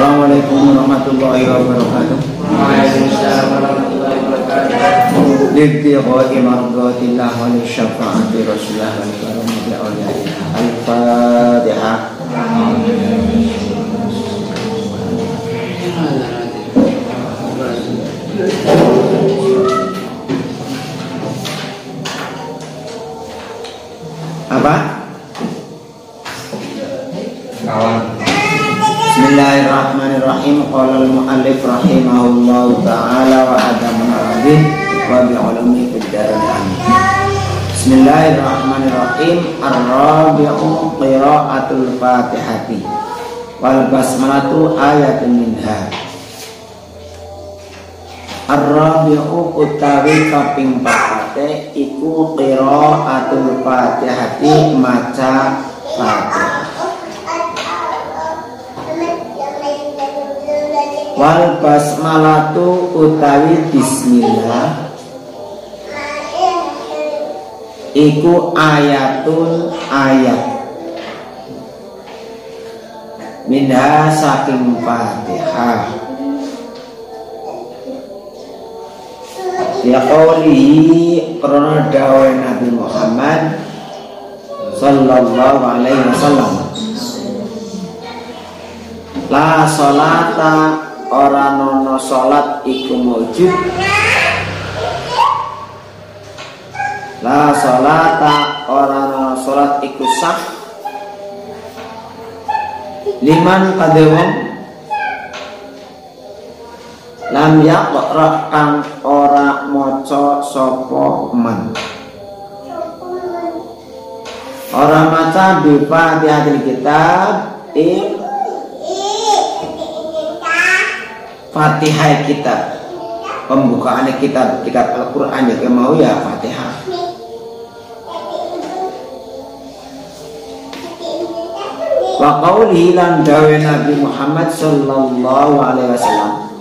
Assalamualaikum warahmatullahi wabarakatuh. Waalaikumsalam warahmatullahi wabarakatuh. Libtighai mardhatillah wa li syafaati rasulillah wal karamati awliya. Al-Fatihah. Apa? Kawan. Bismillahirrahmanirrahim. Qala al-mu'allif rahimahullahu ta'ala wa adamana rabih wa bi'ulumi fid darain. Bismillahirrahmanirrahim. Ar-rabi'u qira'atul Fatihati wal basmalatu ayatun minha. Ar-rabi'u utawi kaping pakate iku qira'atul Fatihati maca Fatihah. Wal basmalatu utawi bismillah iku ayatun ayat minha saking Fatihah. Ya qawlihi krana dawuh Nabi Muhammad sallallahu alaihi wasallam, la sholata ora nono sholat iku mujud, la sholata ora nono sholat iku sah, liman kadewong lam yaqra kang ora maca sapa man, ora maca bi Fatihatil kitab Fatihah kitab, pembukaan kitab Al-Quran yang mau ya Fatihah. Wa qawlihi lan dawe Nabi Muhammad sallallahu alaihi wasallam,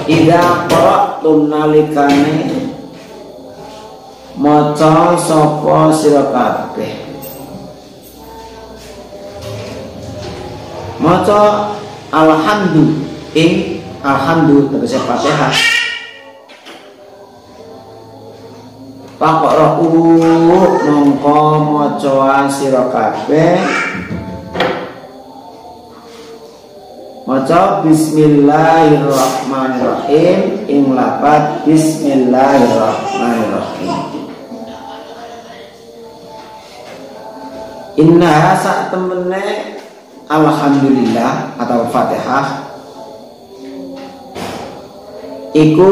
idza qara'tum nalikane maca sapa sira kabeh, maca alhamdulillah alhamdulillah tegese Fatihah. Paqra'u mongko maca sira kabeh maca bismillahirrahmanirrahim ing lafaz bismillahirrahmanirrahim. Inna sak temene alhamdulillah atau Fatihah iku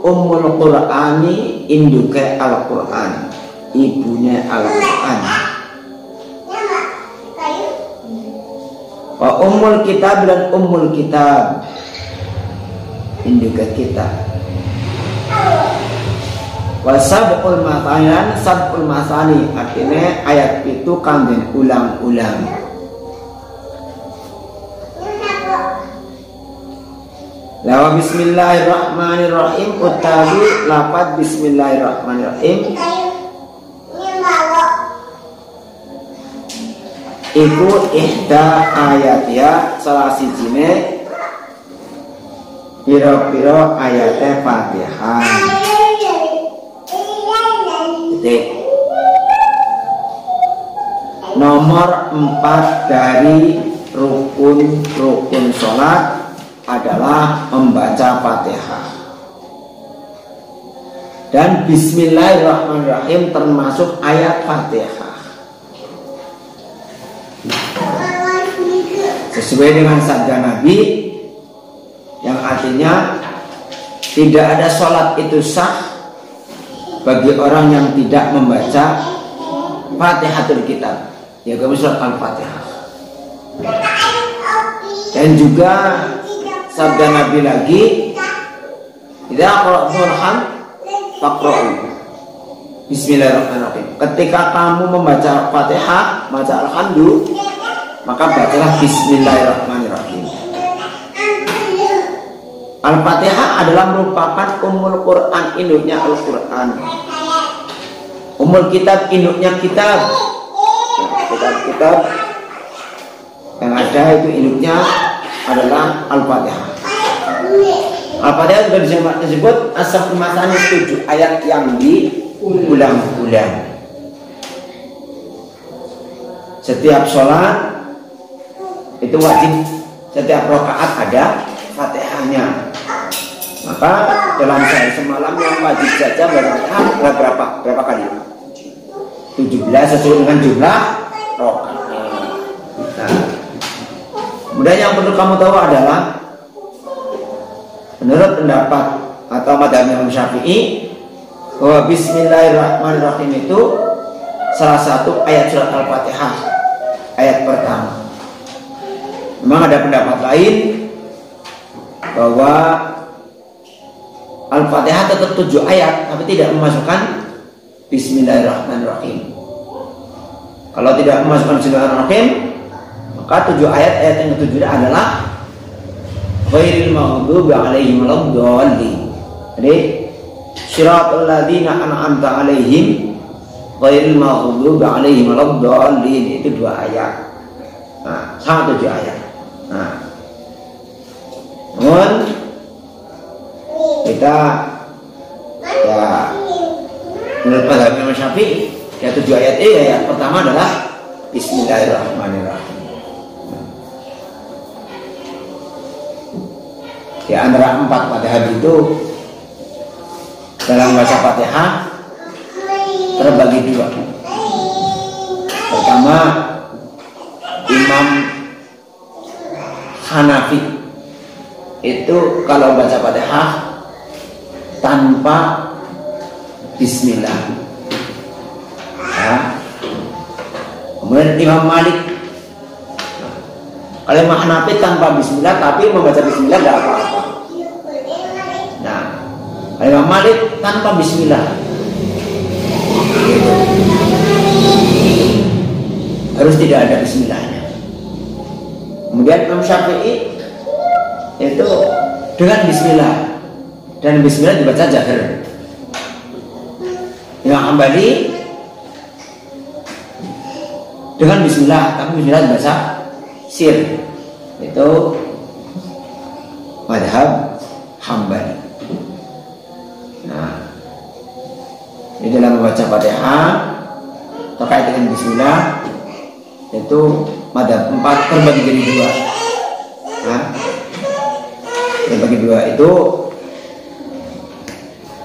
ummul Qur'ani, induke Al-Qur'an, ibunya Al-Qur'an. Wa ummul kitab dan ummul kitab, induke kitab. Wa sab'ul mathalan, sab'ul mathani artinya ayat itu kang den ulang-ulang. Lawa bismillahirrahmanirrahim utawi lafaz bismillahirrahmanirrahim iku ihda ayat ya salah sijine pira-pira ayate Fatihah. Jadi nomor 4 dari rukun sholat adalah membaca Fatihah, dan bismillahirrahmanirrahim termasuk ayat Fatihah. Sesuai dengan sabda Nabi yang artinya tidak ada sholat itu sah bagi orang yang tidak membaca Fatihatul Kitab, ya kami surat Al-Fatihah. Dan juga sabda Nabi lagi, idza qara'tumul faqra'u bismillahirrahmanirrahim. Ketika kamu membaca Fatihah, baca alhamdulillah, maka bacalah bismillahirrahmanirrahim. Al-Fatihah adalah merupakan ummul Quran, induknya Al-Quran. Ummul kitab, induknya kitab. Kitab-kitab yang ada itu induknya adalah Al-Fatihah. Al-Fatihah juga disebut as-sab'ul matsani, 7 ayat yang diulang-ulang. Setiap sholat itu wajib, setiap rakaat ada Fatihahnya. Maka dalam sehari semalam yang wajib saja berapa kali? 17 sesuai dengan jumlah rakaat. Nah, kemudian yang perlu kamu tahu adalah menurut pendapat atau madhab Imam Syafi'i bahwa Bismillahirrahmanirrahim itu salah satu ayat surat Al-Fatihah, ayat pertama. Memang ada pendapat lain bahwa Al-Fatihah tetap 7 ayat, tapi tidak memasukkan Bismillahirrahmanirrahim. Kalau tidak memasukkan Bismillahirrahmanirrahim, maka 7 ayat yang ke-7 adalah ghairil maghdubi 'alaihim waladdallin. Jadi shiratal ladzina an'amta 'alaihim ghairil maghdubi 'alaihim waladdallin, itu 2 ayat. Nah, sama 7 ayat. Nah, namun kita ya menurut mazhab Imam Syafi'i ya 7 ayat ini ayat pertama adalah Bismillahirrahmanirrahim. Di antara 4 Fatihah itu dalam baca Fatihah terbagi 2. Pertama, Imam Hanafi itu kalau baca Fatihah tanpa Bismillah. Ya. Kemudian Imam Malik, kalau Imam Hanafi tanpa Bismillah tapi membaca Bismillah tidak apa-apa. Nah, kalau Imam Malik tanpa Bismillah harus tidak ada Bismillahnya. Kemudian Imam Syafi'i itu dengan Bismillah, dan Bismillah dibaca jahar. Imam Hambali dengan Bismillah, tapi Bismillah dibaca sir. Itu madhab Hambali. Nah, di dalam membaca Fatihah terkait dengan Bismillah itu madhab 4 terbagi jadi 2. Nah, terbagi 2 itu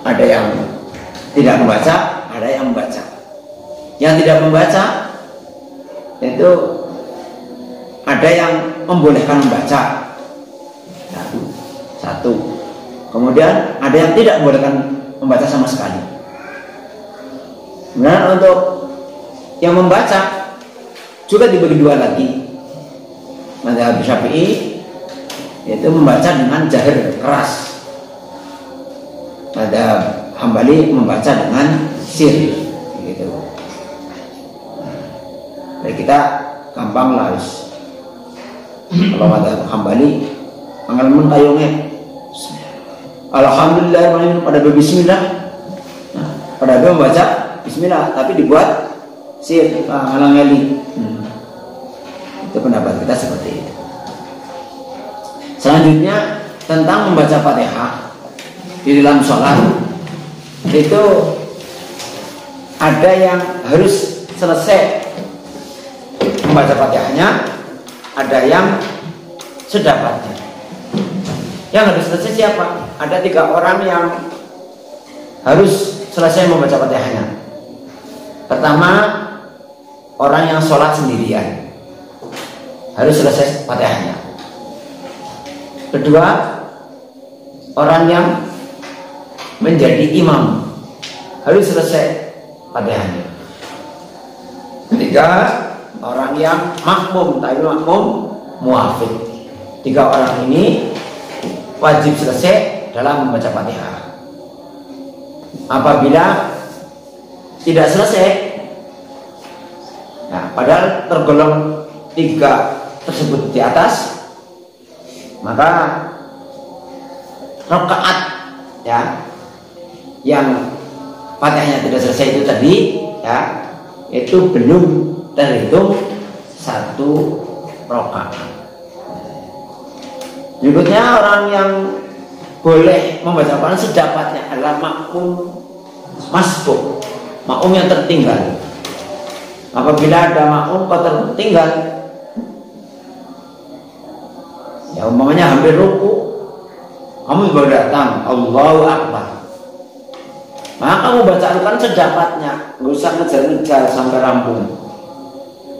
ada yang tidak membaca, ada yang membaca. Yang tidak membaca itu ada yang membolehkan membaca. Nah, 1. Kemudian ada yang tidak membolehkan membaca sama sekali. Kemudian untuk yang membaca juga dibagi 2 lagi. Mazhab Syafi'i yaitu membaca dengan jahar keras. Mazhab Hambali membaca dengan sir, gitu. Jadi kita gampang lah wis. Kalau mazhab Hambali angel tayungnya alhamdulillah pada bismillah. Nah, pada membaca bismillah tapi dibuat sir, ngalang-ngali. Itu pendapat kita seperti itu. Selanjutnya tentang membaca Fatihah di dalam sholat itu ada yang harus selesai membaca Fatihahnya, ada yang sedapatnya. Yang harus selesai siapa? Ada 3 orang yang harus selesai membaca Fatihahnya. Pertama, orang yang sholat sendirian harus selesai Fatihahnya. Kedua, orang yang menjadi imam harus selesai Fatihahnya. Ketiga, orang yang makmum, tayyib makmum, muafid. 3 orang ini wajib selesai dalam membaca Fatihah. Apabila tidak selesai, nah, padahal tergolong 3 tersebut di atas, maka rakaat ya yang Fatihahnya tidak selesai itu tadi ya, itu belum terhitung 1 rakaat. Berikutnya orang yang boleh membaca Al-Quran sedapatnya adalah makmum masbuk, makmum yang tertinggal. Apabila ada makmum kau tertinggal, ya umpamanya hampir ruku, kamu baru datang, Allahu Akbar, maka kamu baca Al-Quran sedapatnya, nggak usah ngejar-ngejar sampai rampung.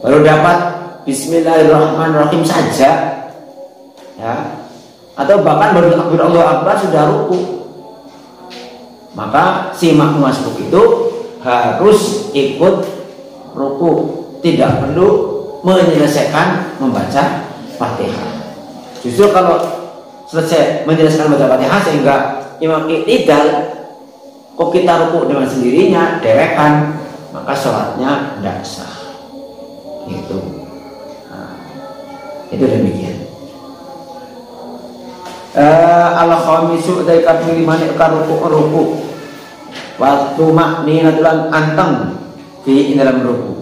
Baru dapat Bismillahirrahmanirrahim saja, ya, atau bahkan baru takbir Allahu Akbar sudah ruku, maka si makmum masbuk itu harus ikut ruku, tidak perlu menyelesaikan membaca Fatihah. Justru kalau selesai menyelesaikan membaca Fatihah sehingga imam iktidal, kok kita ruku dengan sendirinya, derekan, maka sholatnya tidak sah. Itu, itu demikian. Al-khamisu dari kami limane ruku waktu makninatulan anteng di dalam ruku.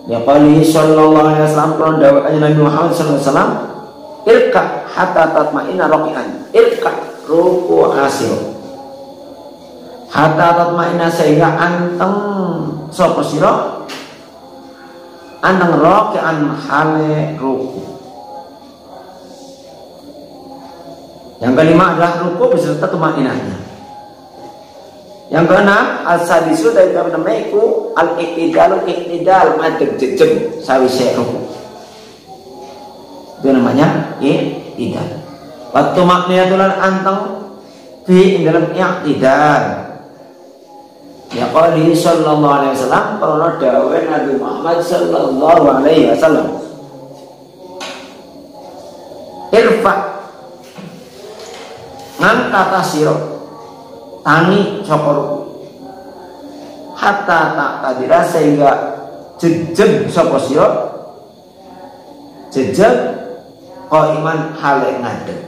Ya qali sallallahu alaihi wasallam kalau dawuhnya Nabi Muhammad sallallahu alaihi wasallam, irka hatta tatma'inna raki'an, irka ruku asir hatta tatma'inna sehingga anteng sapa sira, anteng raki'an hale ruku. Yang kelima adalah ruku beserta tumaninahnya. Yang keenam al-sadisu dari kami namaiku al-iqtidalu iqtidal madeg jejem sawise ruku. Itu namanya iqtidal. Waktu maknanya tulan anteng fi dalam iqtidal. Ya qali sallallahu alaihi wasallam kalau dawuh Nabi Muhammad sallallahu alaihi wasallam. Irfa ngangkat asiro tani sokor hatta tak tadira sehingga jejem sapa sira, jejem qaiman hale ngadeg.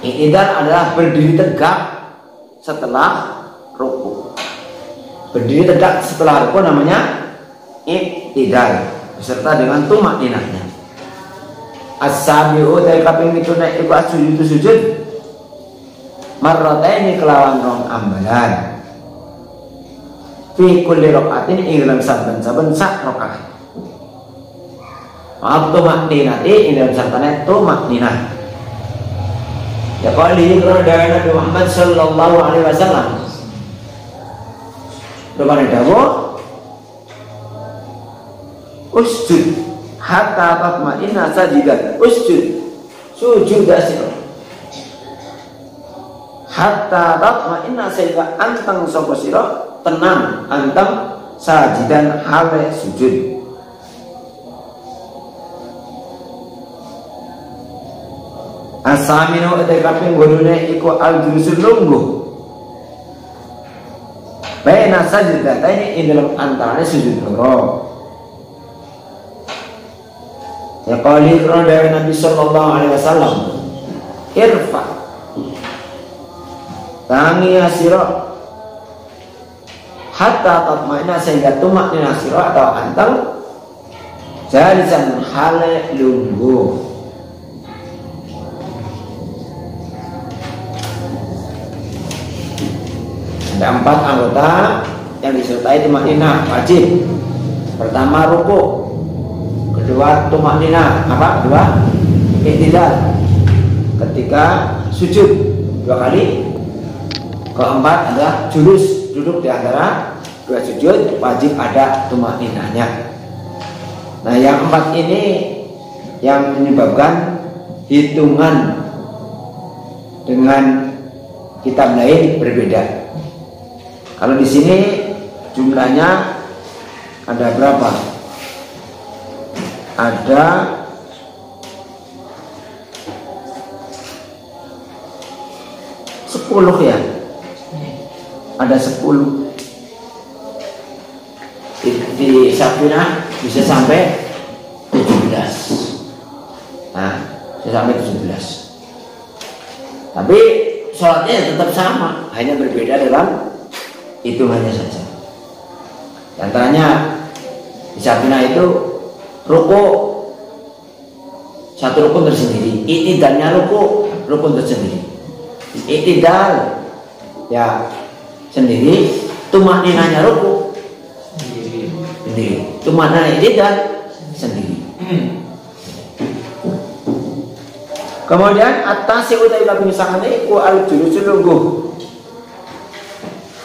Iqtidal adalah berdiri tegak setelah ruku. Berdiri tegak setelah ruku namanya iqtidal beserta dengan tumakninahnya. As-sabiu dari kaping itu naik sujud marrataini kelawan rong ambalan fi kulli rakaatin ing dalam saben-saben sak rakaat. Waktu makninati ing dalam sartane tumakninah. Ya qali kalau dari Nabi Muhammad sallallahu alaihi wasallam rupane dawuh usjud hatta tatma'inna sajidan, usjud sujud asir hatta tatma'inna sehingga anteng sapa sira, tenang anteng sajidan hale sujud. Asamino ete kaping godone iku al-julusul lungguh baina sajdataini ing dalam antarane sujud loro. Ya qali dari Nabi sallallahu alaihi wasallam irfa tangi asira hatta tatma'inna sehingga tumaknina sira atau anteng jalisan hale lungguh. Ada 4 anggota yang disertai tumakninah wajib. Pertama ruku, kedua tumakninah, kedua iqtidal, ketiga sujud 2 kali, keempat adalah julus, duduk di antara 2 sujud, wajib ada tumakninahnya. Nah yang 4 ini yang menyebabkan hitungan dengan kitab lain berbeda. Kalau di sini jumlahnya ada berapa? Ada 10 ya. Ada 10. Di Safinah bisa sampai 17. Nah, bisa sampai 17. Tapi sholatnya tetap sama, hanya berbeda dalam hitungannya saja. Di antaranya di Safinah itu ruku satu rukun tersendiri. I'tidalnya rukun tersendiri. I'tidal ya sendiri, tumakninanya rukun sendiri, tumakninanya i'tidal sendiri. Kemudian atas utai kabeh sangane iku al-julusul lungguh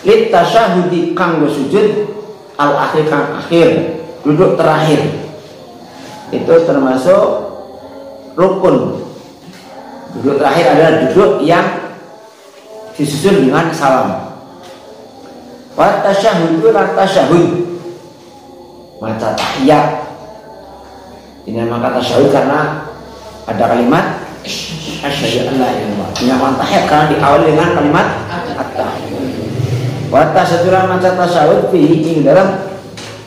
lit tasyahudi kanggo sujud al-akhir kang akhir, duduk terakhir. Itu termasuk rukun. Duduk terakhir adalah duduk yang disusul dengan salam. Wa tasyahhudu lan tasyahhud, maca tahiyat. Ini nama tasyahhud karena ada kalimat asyhadu an la ilaha illallah. Dinamakan tahiyat karena diawali dengan kalimat at-tahiyat. Wa tasyahhudu lan maca tasyahhud fihi ing dalam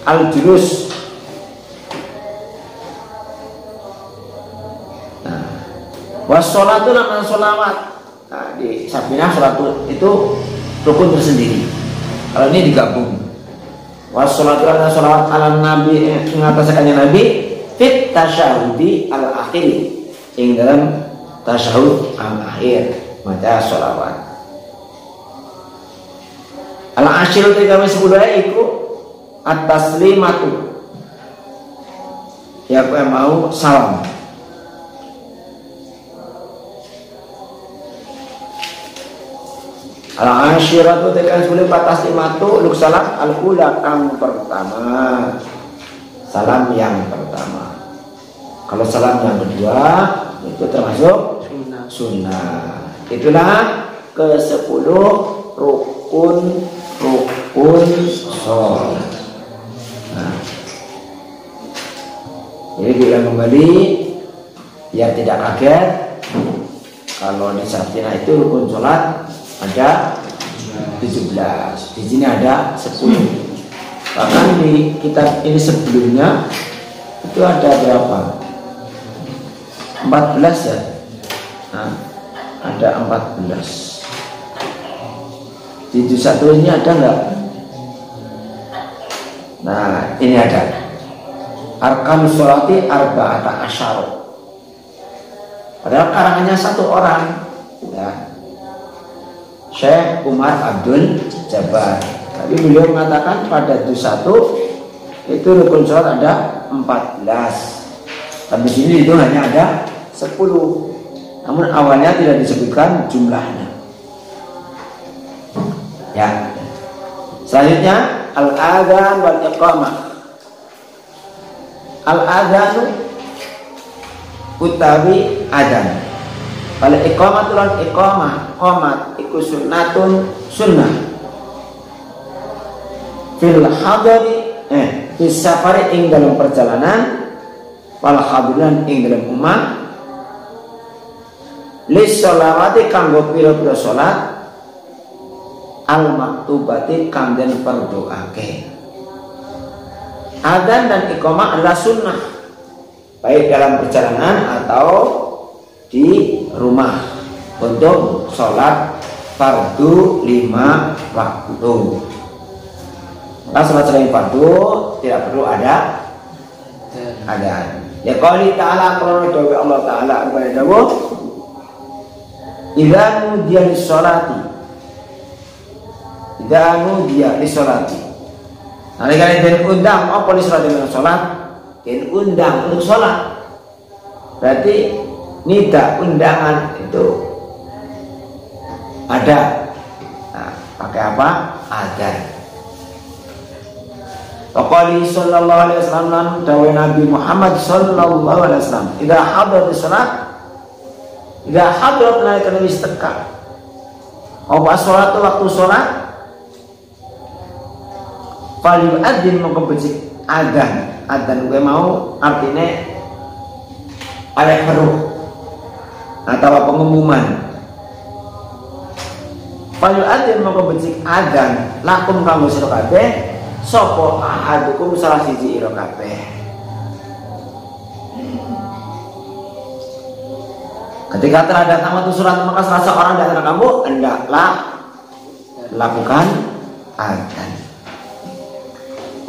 al-julus. Wassolatu lan sholawat. Nah, di Sabinah sholat itu rukun tersendiri. Kalau ini digabung. Wassolatu lan sholawat ala nabi mengataskannya nabi fit tasyahudi al akhir, ing dalam tasyahud al akhir maca sholawat. Al asyir itu kami sebutnya itu at-taslimatu. Ya aku mau salam. Al-asyiratu tekan sebelum batas imatu luk salam al-ula kang pertama. Salam yang pertama. Kalau salam yang kedua itu termasuk sunnah. Itulah ke-10 rukun sholat. Nah, jadi bila kembali yang tidak kaget kalau di Sabina itu rukun sholat ada 17, di sini ada 10. Bahkan di kitab ini sebelumnya itu ada berapa? 14 ya. Nah, ada 14. Di juz 1 ini ada enggak? Nah, ini ada. Arkan sholati arba'ata asyara. Padahal karangannya satu orang. Ya. Syekh Umar Abdul Jabbar. Tapi beliau mengatakan pada juz 1 itu rukun sholat ada 14. Tapi di sini itu hanya ada 10. Namun awalnya tidak disebutkan jumlahnya. Ya. Selanjutnya al-adzan wal iqamah. Al-adzan utawi adzan. Kalau iqamah tulan iqamah, qomat iku sunnatun sunnah. Fil hadari fis safari ing dalam perjalanan, wal hadiran ing dalam ummah. Lis sholawati kanggo pira-pira salat al maktubati kang den perdoake. Adzan dan iqamah adalah sunnah baik dalam perjalanan atau di rumah untuk sholat fardu 5 waktu. Maka sholat selain fardu tidak perlu ada adzan. Ya qouli ta'ala qala dawu Allah taala kepada dawuh idza nudiya lis-sholati. Idza nudiya lis-sholati. Nalika den undang apa lis-sholati dengan sholat? Den undang untuk sholat. Berarti nida undangan itu ada. Nah, pakai apa? Adzan. Waqali sallallahu alaihi wasallam dawe Nabi Muhammad sallallahu alaihi wasallam idza hadaratis salat, idza hadarat nalika wis teka apa salat waktu salat fal yu'adzin mongko becik adzan. Adzan gue mau artinya ada huruf atau pengumuman. Fal yu'adzin mongko becik adzan lakum kanggo sira kabeh sapa ahadukum salah siji ira kabeh. Ketika telah datang waktu surat maka salah seorang di antara kamu hendaklah lakukan adzan.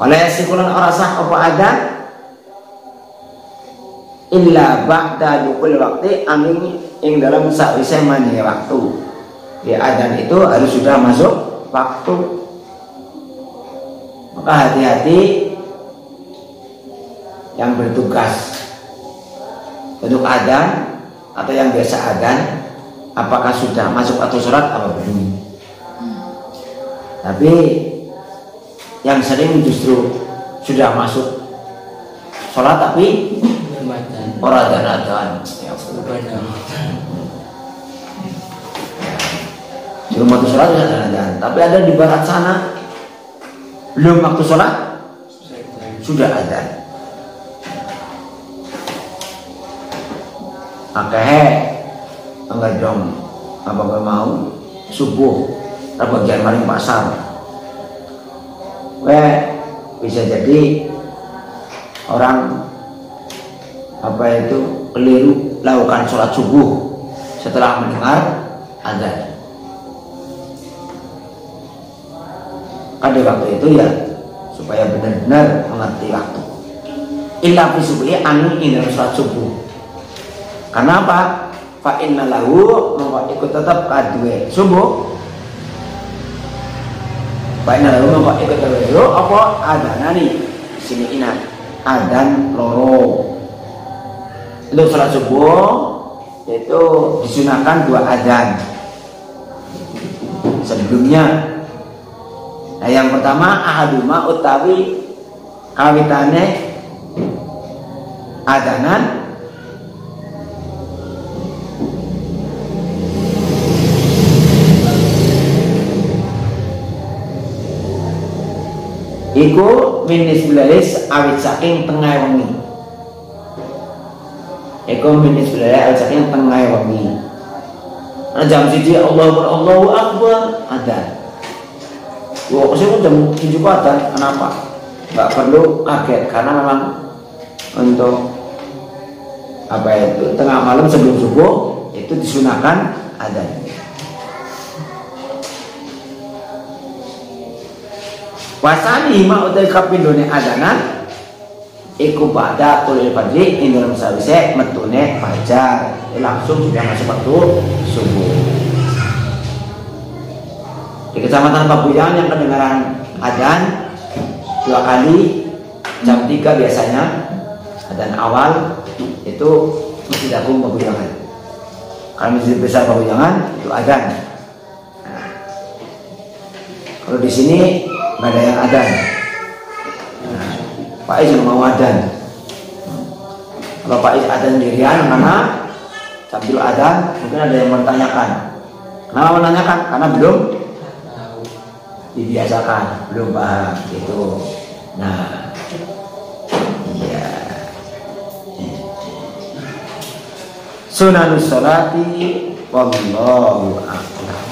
Wala yasikulan ora sah apa adzan illa ba'da dukul waktu angin ing dalam sawise mani waktu. Di adzan itu harus sudah masuk waktu. Maka hati-hati yang bertugas untuk adzan atau yang biasa adzan, apakah sudah masuk atau sholat apa belum. Tapi yang sering justru sudah masuk sholat tapi orang adzan. Belum waktu sholat adzan. Tapi ada di barat sana belum waktu sholat sudah adzan. Akeh anggar dong apa mau subuh bagian maring pasar. Bisa jadi orang apa itu keliru lakukan sholat subuh setelah mendengar adzan. Pada waktu itu ya supaya benar-benar mengerti waktu. Illa fi subuhi anu ing sholat subuh. Karena apa? Fa inna lahu mongko ikut tetap kadue subuh. Fa inna lahu mongko ikut kadue apa adanani sini inat adzan loro. Untuk sholat subuh itu disunahkan 2 adzan sebelumnya. Nah, yang pertama ahaduma utawi kawitane adzanan iku minis bilalis awit saking tengah wengi. Iku minis bilalis awit saking tengah wengi. Nah, jam 1 Allahu Akbar adzan. Wah, saya jam 7 adzan. Kenapa? Nggak perlu kaget karena memang untuk apa itu tengah malam sebelum subuh itu disunahkan adzan. Wasani ma utai kapindone adzanan iku pada tulil fajri ing dalam sawise metune fajar langsung sudah masuk waktu subuh. Di Kecamatan Pabuyan yang kedengaran adzan 2 kali jam 3 biasanya adzan awal itu Masjid Agung Pabuyangan. Kalau Masjid Besar Pabuyangan itu adzan. Nah, kalau di sini nggak ada yang adzan. Nah, Pak Is mau adzan. Kalau Pak Is adzan sendirian karena sambil adzan mungkin ada yang menanyakan. Kenapa menanyakan? Karena belum dibiasakan, belum paham gitu. Nah, ya. Sunanus sholati wallahu a'lam.